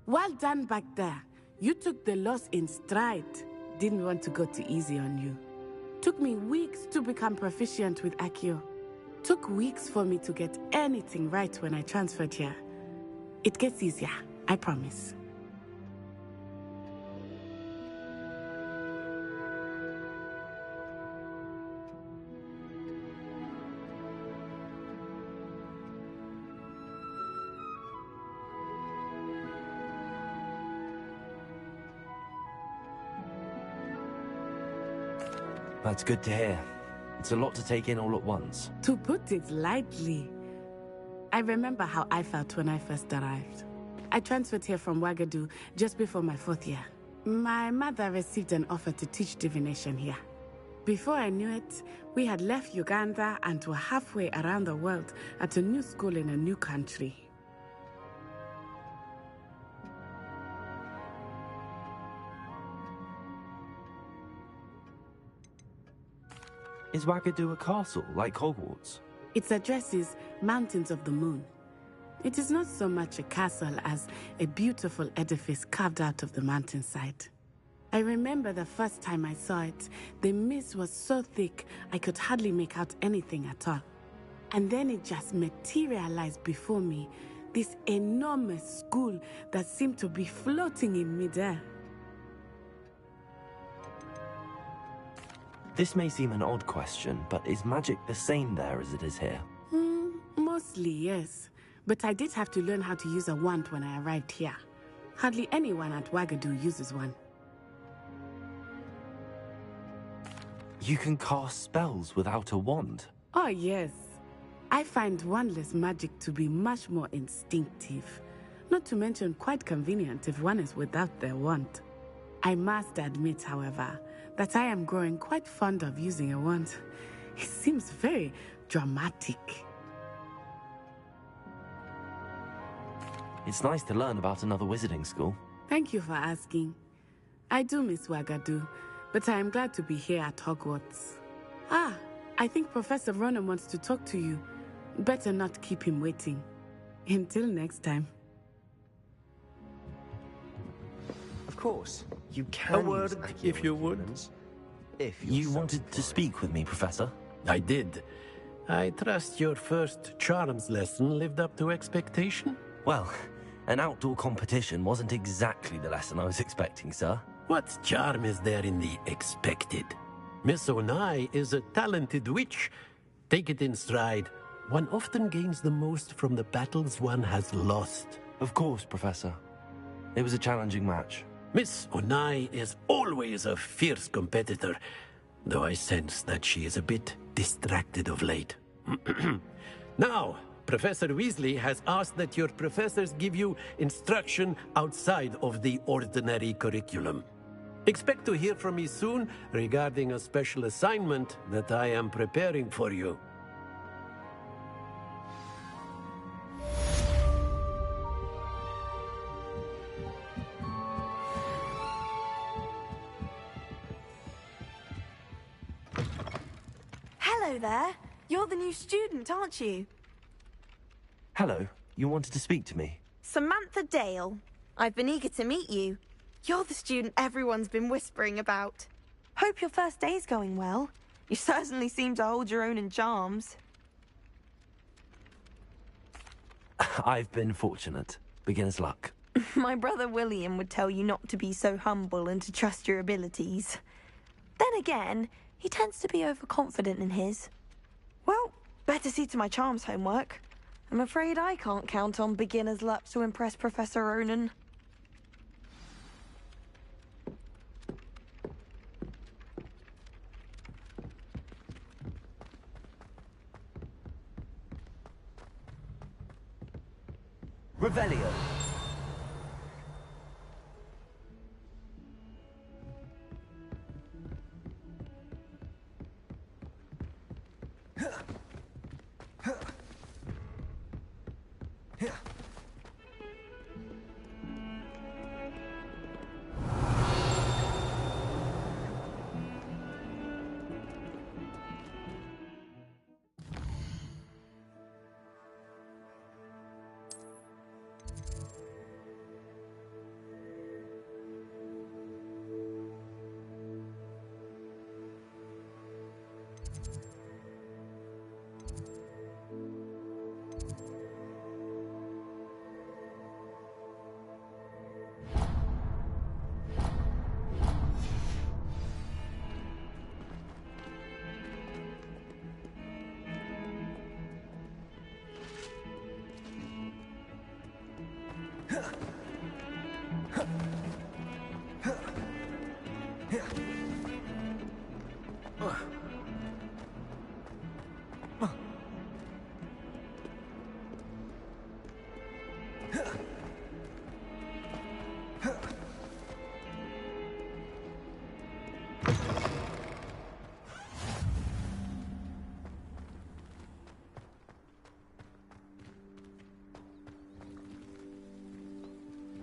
Well done back there. You took the loss in stride. Didn't want to go too easy on you. Took me weeks to become proficient with Accio. Took weeks for me to get anything right when I transferred here. It gets easier, I promise. That's good to hear. It's a lot to take in all at once. To put it lightly, I remember how I felt when I first arrived. I transferred here from Wagadu just before my 4th year. My mother received an offer to teach divination here. Before I knew it, we had left Uganda and were halfway around the world at a new school in a new country. Is Wagadu a castle, like Hogwarts? Its address is Mountains of the Moon. It is not so much a castle as a beautiful edifice carved out of the mountainside. I remember the first time I saw it, the mist was so thick I could hardly make out anything at all. And then it just materialized before me, this enormous school that seemed to be floating in midair. This may seem an odd question, but is magic the same there as it is here? Mostly, yes. But I did have to learn how to use a wand when I arrived here. Hardly anyone at Wagadu uses one. You can cast spells without a wand? Oh, yes. I find wandless magic to be much more instinctive. Not to mention quite convenient if one is without their wand. I must admit, however, that I am growing quite fond of using a wand. It seems very dramatic. It's nice to learn about another wizarding school. Thank you for asking. I do miss Wagadu, but I am glad to be here at Hogwarts. Ah, I think Professor Ronen wants to talk to you. Better not keep him waiting. Until next time. Of course, you can. A word, if you would. If You wanted to speak with me, Professor? I did. I trust your first charms lesson lived up to expectation? Well, an outdoor competition wasn't exactly the lesson I was expecting, sir. What charm is there in the expected? Miss Onai is a talented witch. Take it in stride. One often gains the most from the battles one has lost. Of course, Professor. It was a challenging match. Miss Onai is always a fierce competitor, though I sense that she is a bit distracted of late. Now, Professor Weasley has asked that your professors give you instruction outside of the ordinary curriculum. Expect to hear from me soon regarding a special assignment that I am preparing for you. Hello there. You're the new student, aren't you? Hello, you wanted to speak to me? Samantha Dale. I've been eager to meet you. You're the student everyone's been whispering about. Hope your first day's going well. You certainly seem to hold your own in charms. I've been fortunate. Beginner's luck. My brother William would tell you not to be so humble and to trust your abilities. Then again, he tends to be overconfident in his. Well, better see to my charms homework. I'm afraid I can't count on beginner's luck to impress Professor Ronen. Revelio.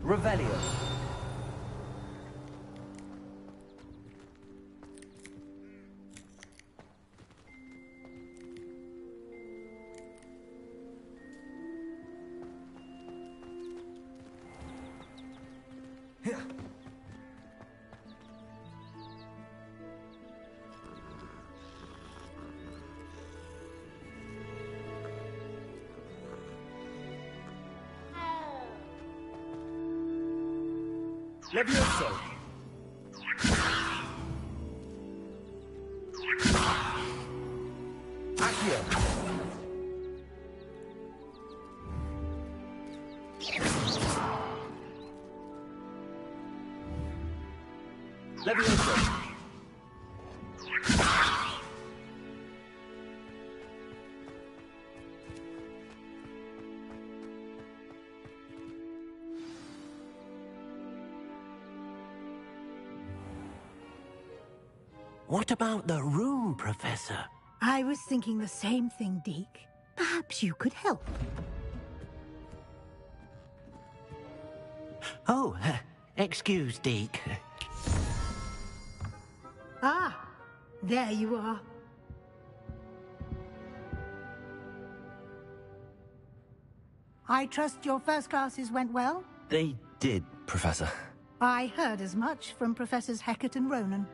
Revelio. Levioso! Accio! Levioso! What about the room, Professor? I was thinking the same thing, Deke. Perhaps you could help. Oh, excuse, Deke. Ah, there you are. I trust your first classes went well? They did, Professor. I heard as much from Professors Hecat and Ronan.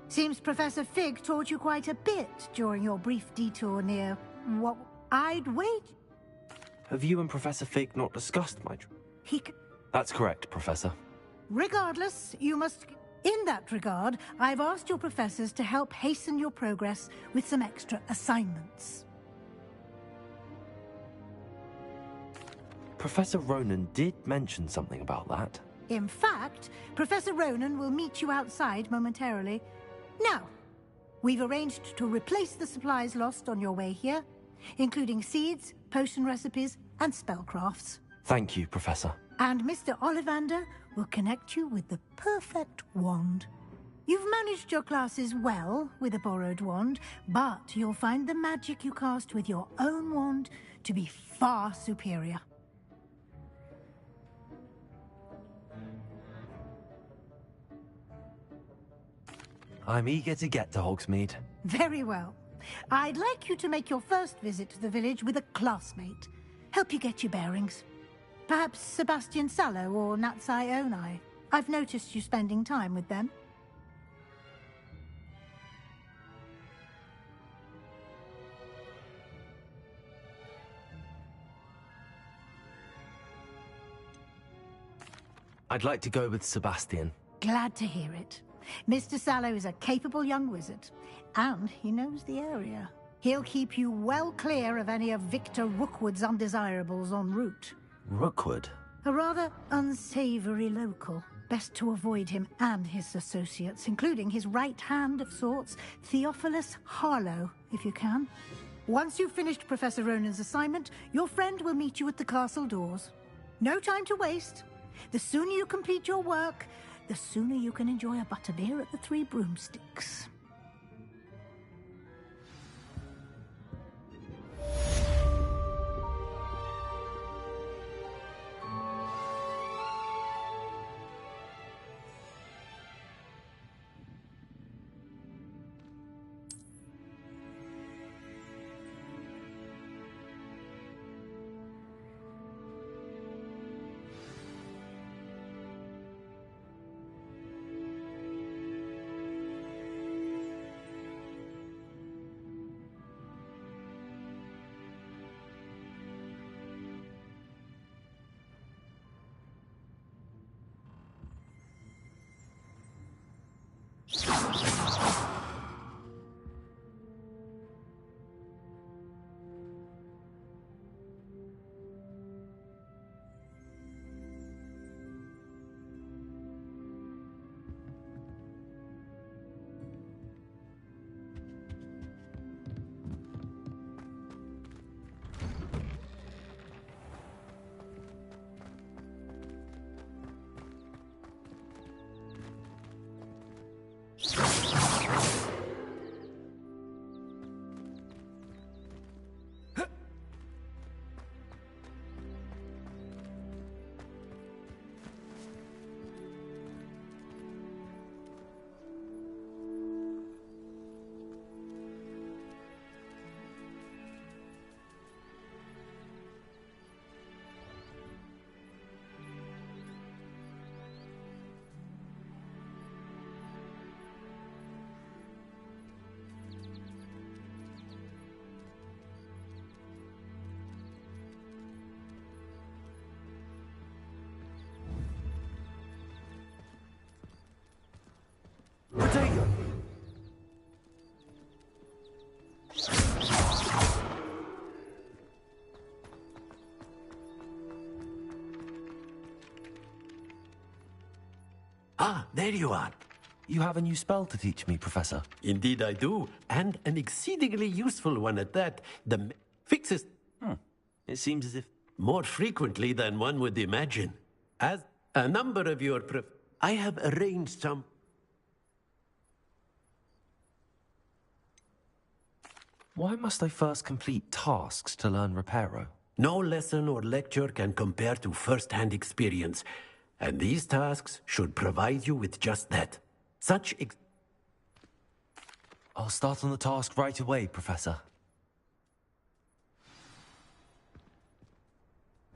Seems Professor Fig taught you quite a bit during your brief detour near... what... I'd wait... Have you and Professor Fig not discussed my... He... That's correct, Professor. Regardless, you must... In that regard, I've asked your professors to help hasten your progress with some extra assignments. Professor Ronan did mention something about that. In fact, Professor Ronan will meet you outside momentarily. Now, we've arranged to replace the supplies lost on your way here, including seeds, potion recipes, and spellcrafts. Thank you, Professor. And Mr. Ollivander will connect you with the perfect wand. You've managed your classes well with a borrowed wand, but you'll find the magic you cast with your own wand to be far superior. I'm eager to get to Hogsmeade. Very well. I'd like you to make your first visit to the village with a classmate. Help you get your bearings. Perhaps Sebastian Sallow or Natsai Onai. I've noticed you spending time with them. I'd like to go with Sebastian. Glad to hear it. Mr. Sallow is a capable young wizard, and he knows the area. He'll keep you well clear of any of Victor Rookwood's undesirables en route. Rookwood? A rather unsavory local. Best to avoid him and his associates, including his right hand of sorts, Theophilus Harlow, if you can. Once you've finished Professor Ronan's assignment, your friend will meet you at the castle doors. No time to waste. The sooner you complete your work, the sooner you can enjoy a butterbeer at the Three Broomsticks. Ah, there you are. You have a new spell to teach me, Professor. Indeed I do, and an exceedingly useful one at that. Fixes It seems as if... more frequently than one would imagine. As a number of your I have arranged some... Why must I first complete tasks to learn Reparo? No lesson or lecture can compare to first-hand experience, and these tasks should provide you with just that. I'll start on the task right away, Professor.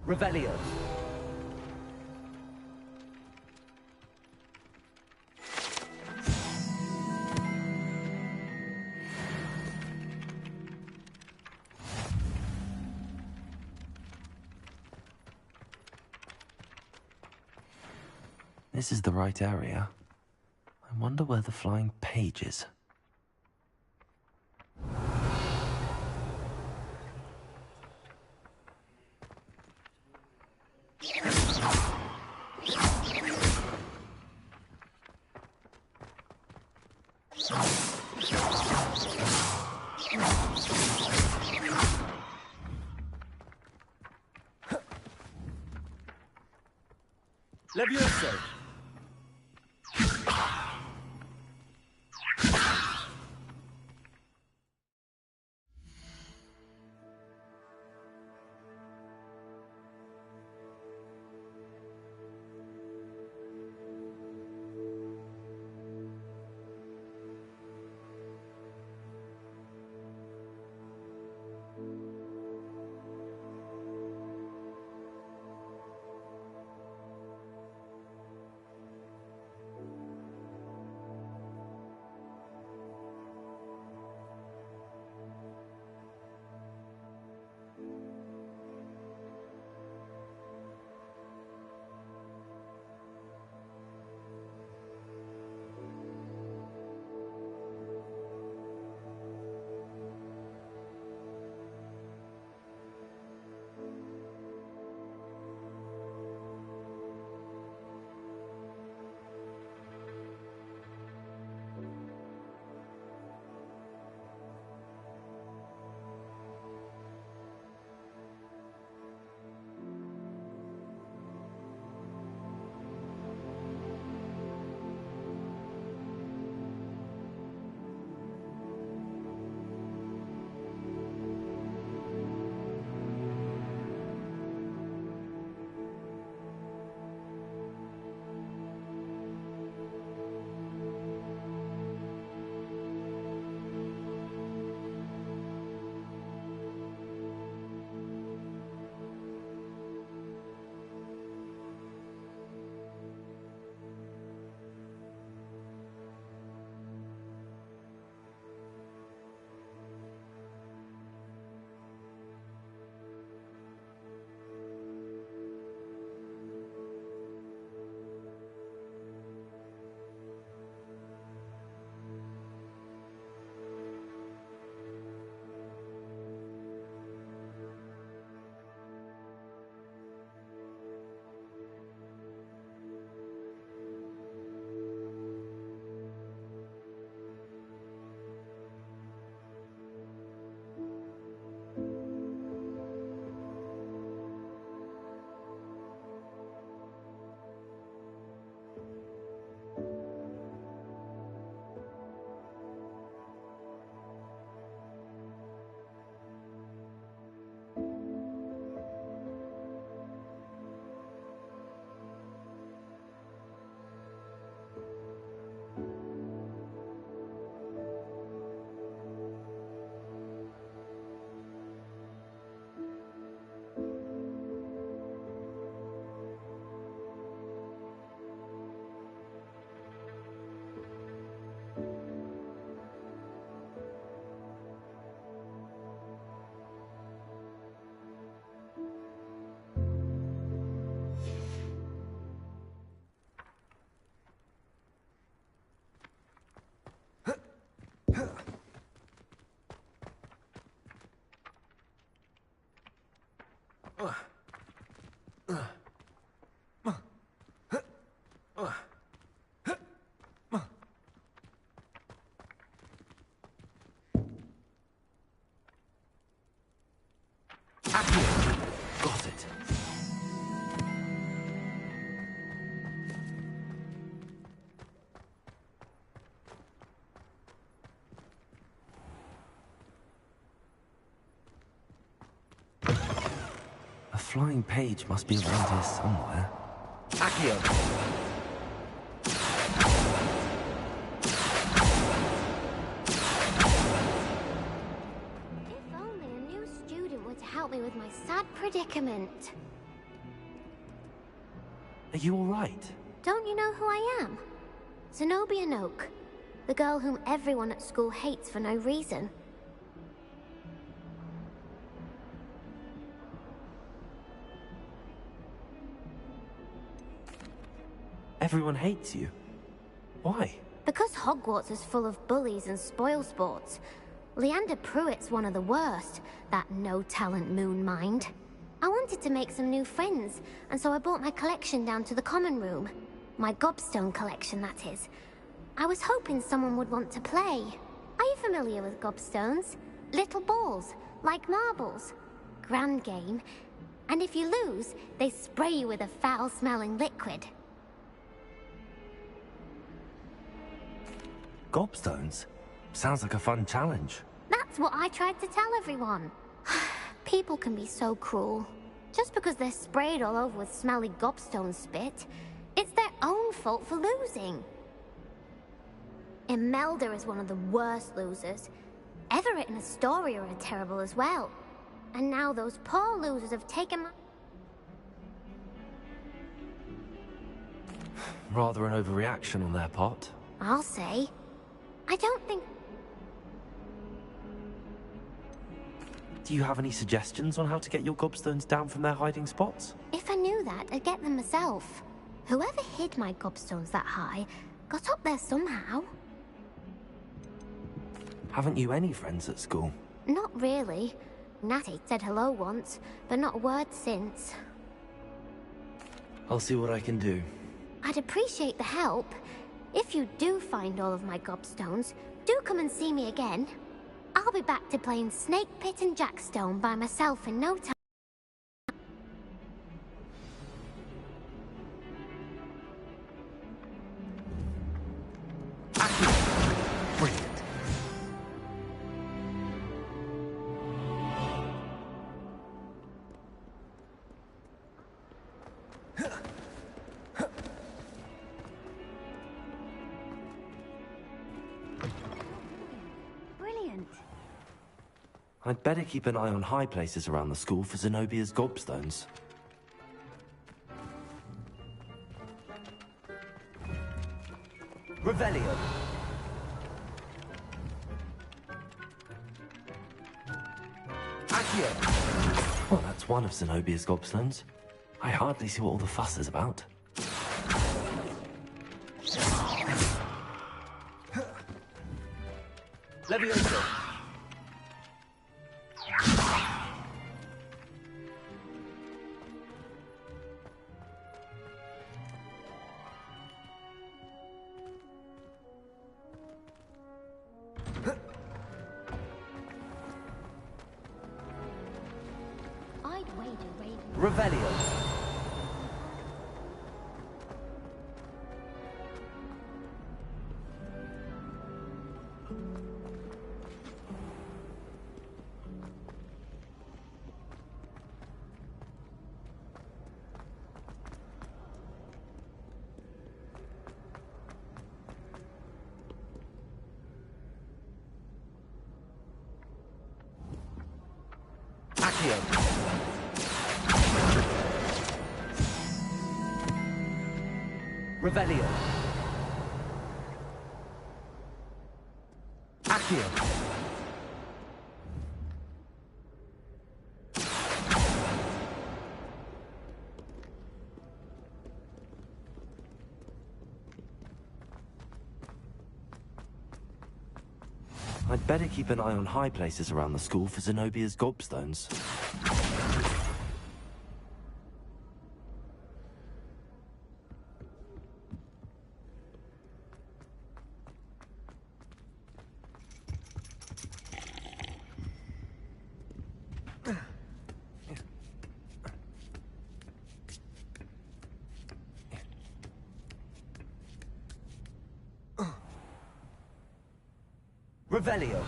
Revelio. This is the right area. I wonder where the flying page is. Levioso. flying page must be around here somewhere. Accio. If only a new student were to help me with my sad predicament. Are you all right? Don't you know who I am? Zenobia Noak, the girl whom everyone at school hates for no reason. Everyone hates you. Why? Because Hogwarts is full of bullies and spoilsports. Leander Pruitt's one of the worst, that no-talent moon mind. I wanted to make some new friends, and so I brought my collection down to the common room. My gobstone collection, that is. I was hoping someone would want to play. Are you familiar with gobstones? Little balls, like marbles. Grand game. And if you lose, they spray you with a foul-smelling liquid. Gobstones? Sounds like a fun challenge. That's what I tried to tell everyone. People can be so cruel. Just because they're sprayed all over with smelly gobstone spit, it's their own fault for losing. Imelda is one of the worst losers. Everett and Astoria are terrible as well. And now those poor losers have taken my... Rather an overreaction on their part. I'll say. I don't think... Do you have any suggestions on how to get your gobstones down from their hiding spots? If I knew that, I'd get them myself. Whoever hid my gobstones that high got up there somehow. Haven't you any friends at school? Not really. Natty said hello once, but not a word since. I'll see what I can do. I'd appreciate the help. If you do find all of my gobstones, do come and see me again. I'll be back to playing Snake Pit and Jackstone by myself in no time. Brilliant. Brilliant. I'd better keep an eye on high places around the school for Zenobia's gobstones. Revelio. Accio. Well, that's one of Zenobia's gobstones. I hardly see what all the fuss is about. Levioso. I'd wager Raven. Revelio. Accio. Revelio. Accio. I'd better keep an eye on high places around the school for Zenobia's gobstones. Revelio.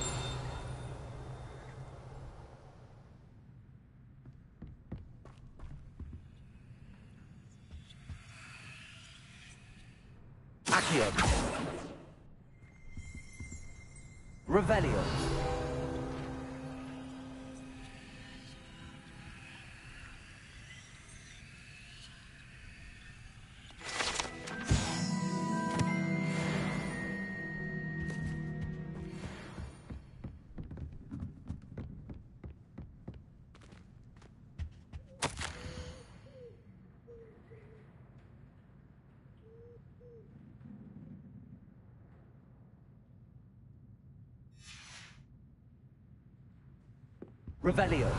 Accio. Revelio. Revelio.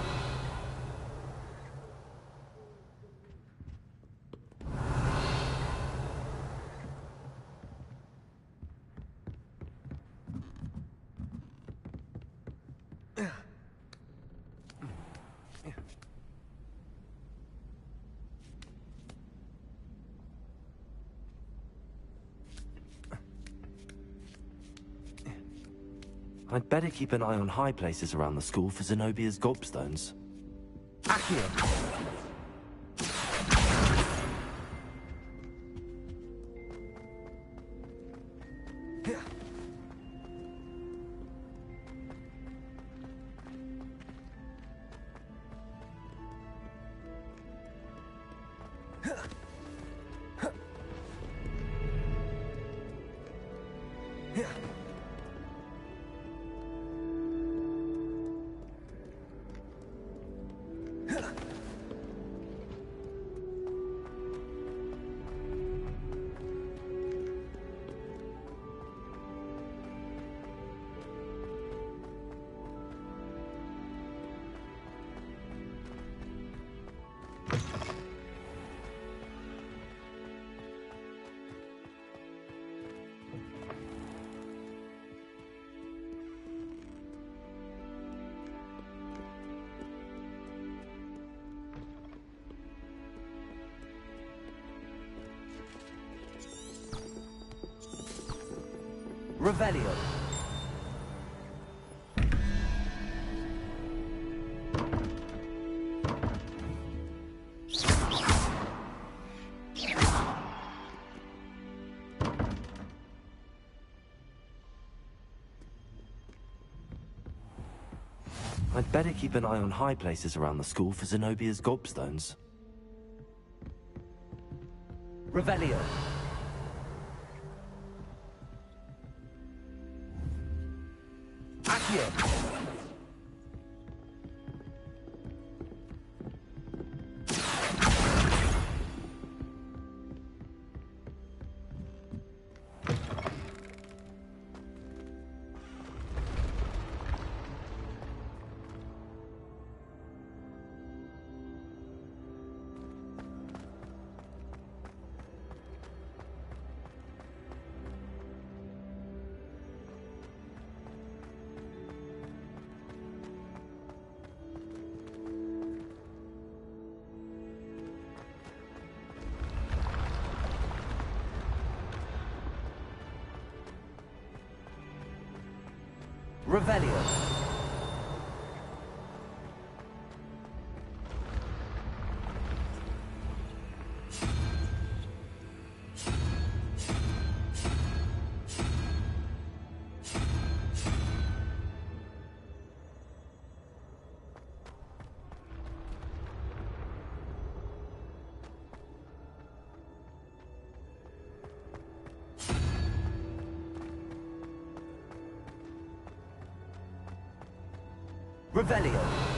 I'd better keep an eye on high places around the school for Zenobia's gobstones. Accio. Revelio. I'd better keep an eye on high places around the school for Zenobia's gobstones. Revelio. Accio. Revelio. Revelio.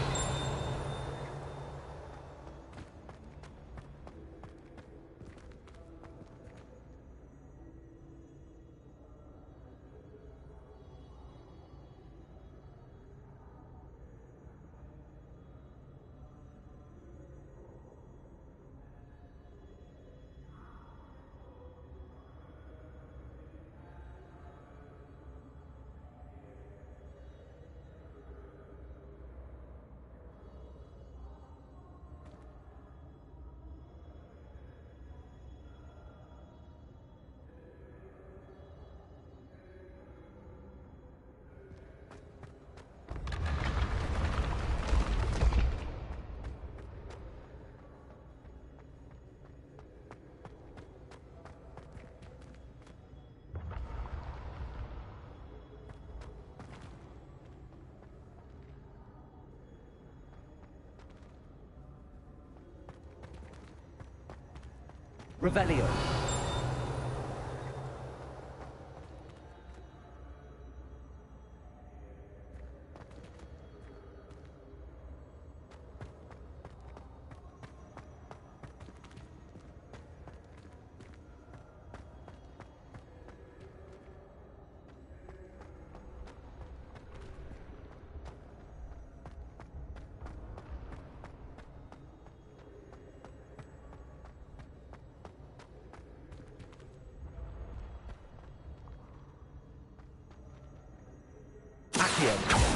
Revelio. Accio.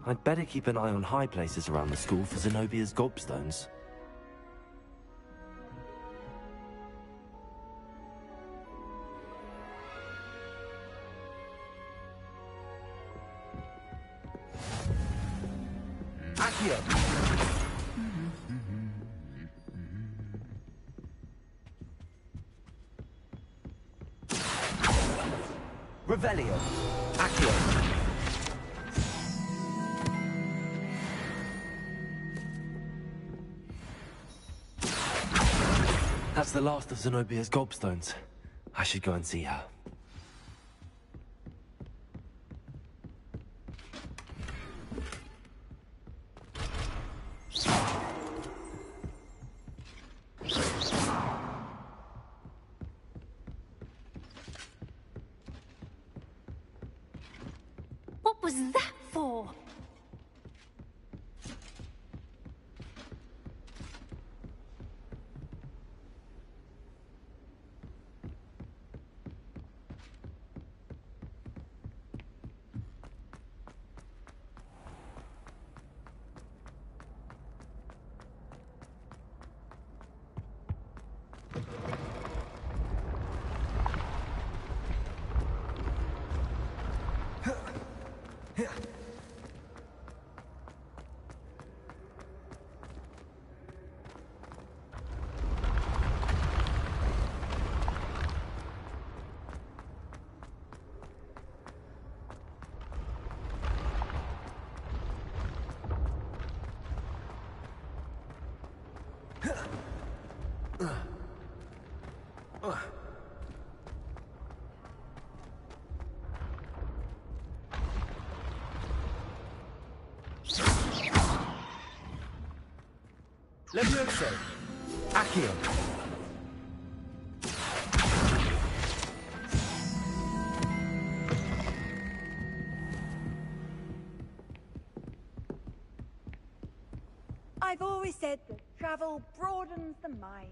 I'd better keep an eye on high places around the school for Zenobia's gobstones. Accio. Revelio. Accio. That's the last of Zenobia's gobstones. I should go and see her. What was that for? Levioso. Accio. I've always said that travel broadens the mind.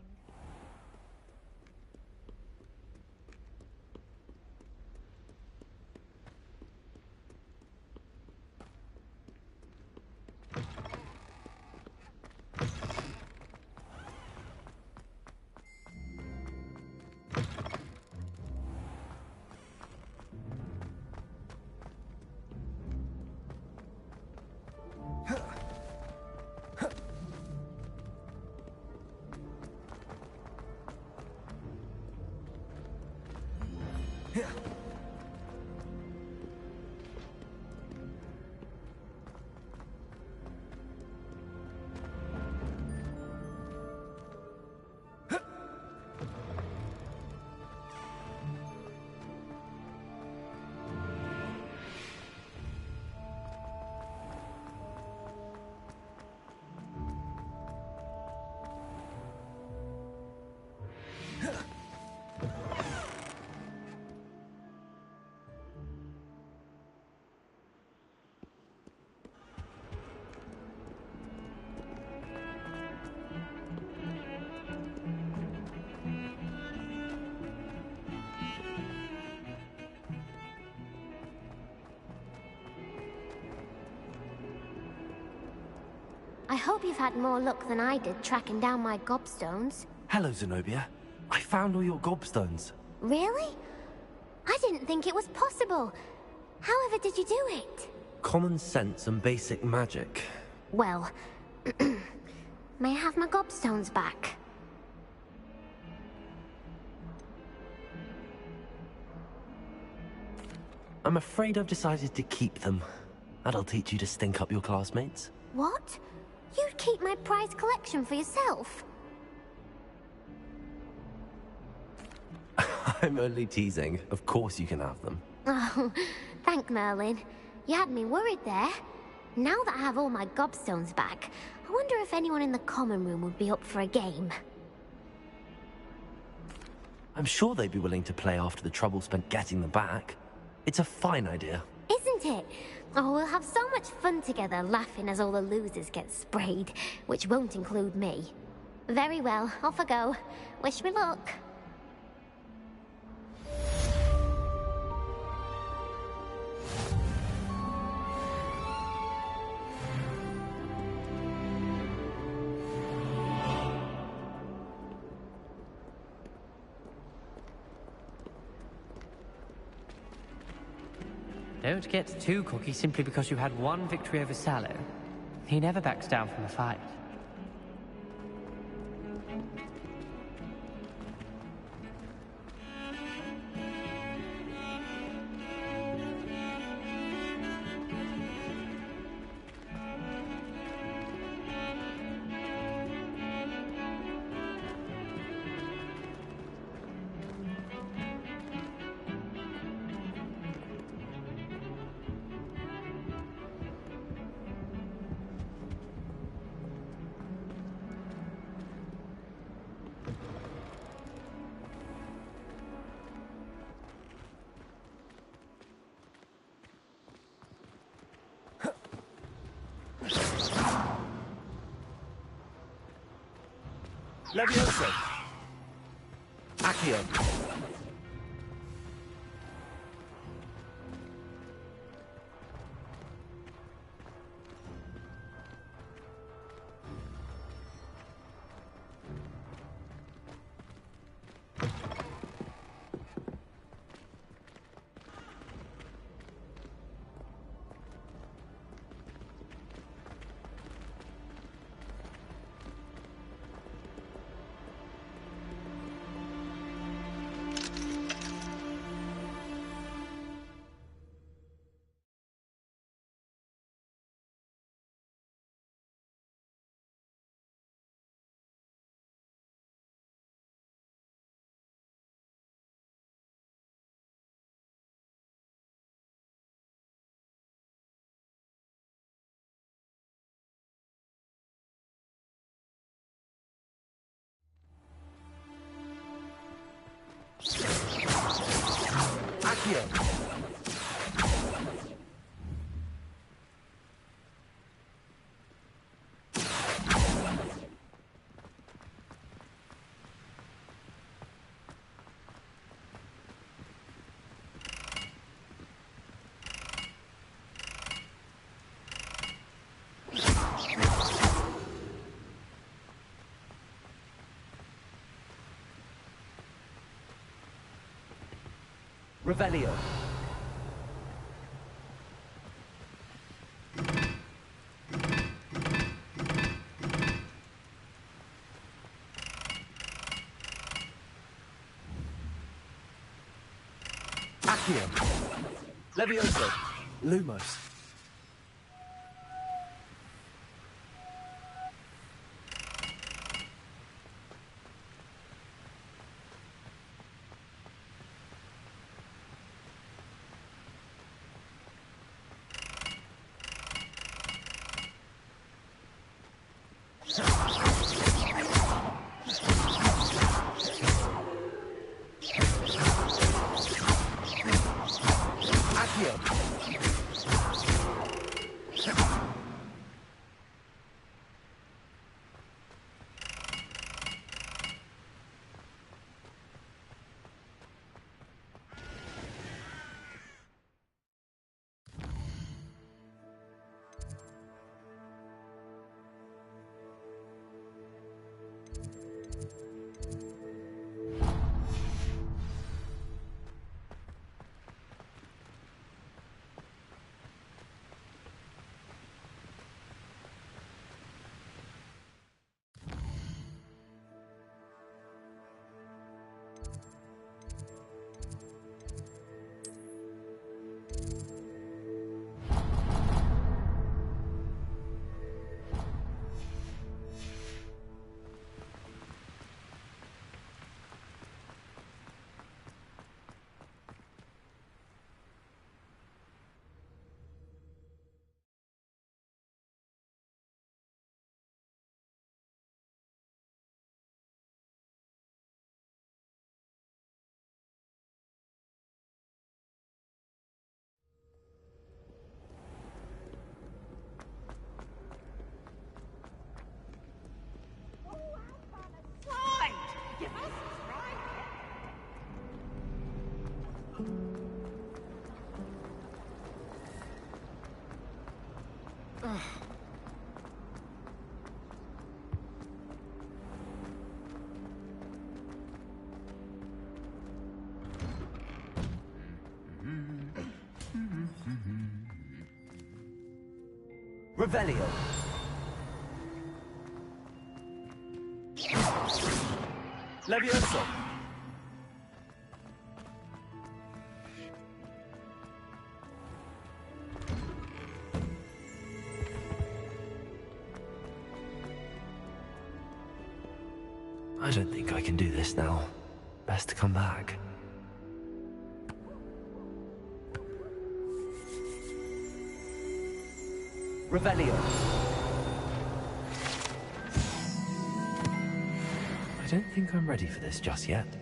I hope you've had more luck than I did tracking down my gobstones. Hello, Zenobia. I found all your gobstones. Really? I didn't think it was possible. However did you do it? Common sense and basic magic. Well, may I have my gobstones back? I'm afraid I've decided to keep them. That'll teach you to stink up your classmates. What? You'd keep my prized collection for yourself? I'm only teasing. Of course you can have them. Oh, thank Merlin. You had me worried there. Now that I have all my gobstones back, I wonder if anyone in the common room would be up for a game. I'm sure they'd be willing to play after the trouble spent getting them back. It's a fine idea. Isn't it? Oh, we'll have so much fun together, laughing as all the losers get sprayed, which won't include me. Very well, off I go. Wish me luck. Don't get too cocky simply because you had one victory over Sallow. He never backs down from a fight. Levioso. Accio. Accio. Revelio. Accio. Levioso. Lumos. Accio. Revelio. Levioso. I don't think I can do this now. Best to come back. Revelio. I don't think I'm ready for this just yet.